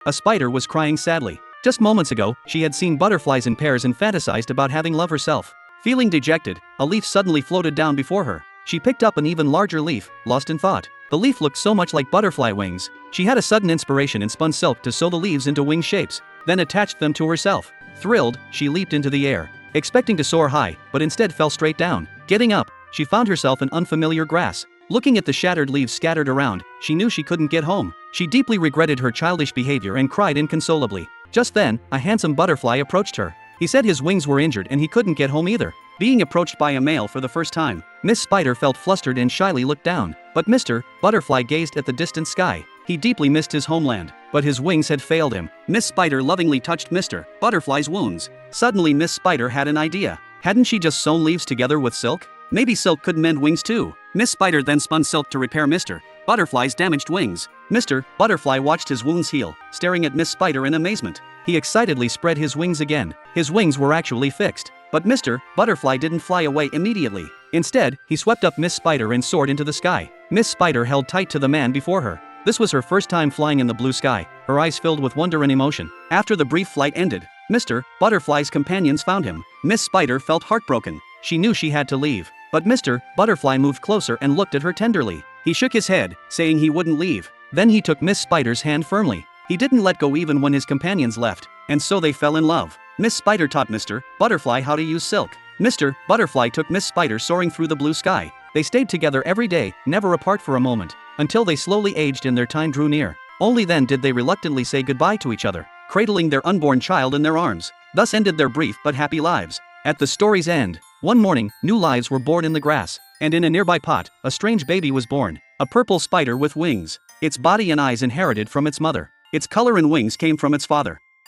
A spider was crying sadly. Just moments ago, she had seen butterflies in pairs and fantasized about having love herself. Feeling dejected, a leaf suddenly floated down before her. She picked up an even larger leaf, lost in thought. The leaf looked so much like butterfly wings. She had a sudden inspiration and spun silk to sew the leaves into wing shapes, then attached them to herself. Thrilled, she leaped into the air, expecting to soar high, but instead fell straight down. Getting up, she found herself in unfamiliar grass. Looking at the shattered leaves scattered around, she knew she couldn't get home. She deeply regretted her childish behavior and cried inconsolably. Just then, a handsome butterfly approached her. He said his wings were injured and he couldn't get home either. Being approached by a male for the first time, Miss Spider felt flustered and shyly looked down. But Mr. Butterfly gazed at the distant sky. He deeply missed his homeland, but his wings had failed him. Miss Spider lovingly touched Mr. Butterfly's wounds. Suddenly Miss Spider had an idea. Hadn't she just sewn leaves together with silk? Maybe silk could mend wings too. Miss Spider then spun silk to repair Mr. Butterfly's damaged wings. Mr. Butterfly watched his wounds heal, staring at Miss Spider in amazement. He excitedly spread his wings again. His wings were actually fixed. But Mr. Butterfly didn't fly away immediately. Instead, he swept up Miss Spider and soared into the sky. Miss Spider held tight to the man before her. This was her first time flying in the blue sky, her eyes filled with wonder and emotion. After the brief flight ended, Mr. Butterfly's companions found him. Miss Spider felt heartbroken. She knew she had to leave. But Mr. Butterfly moved closer and looked at her tenderly. He shook his head, saying he wouldn't leave. Then he took Miss Spider's hand firmly. He didn't let go even when his companions left, and so they fell in love. Miss Spider taught Mr. Butterfly how to use silk. Mr. Butterfly took Miss Spider soaring through the blue sky. They stayed together every day, never apart for a moment, until they slowly aged and their time drew near. Only then did they reluctantly say goodbye to each other, cradling their unborn child in their arms. Thus ended their brief but happy lives. At the story's end, one morning, new lives were born in the grass, and in a nearby pot, a strange baby was born, a purple spider with wings. Its body and eyes inherited from its mother. Its color and wings came from its father.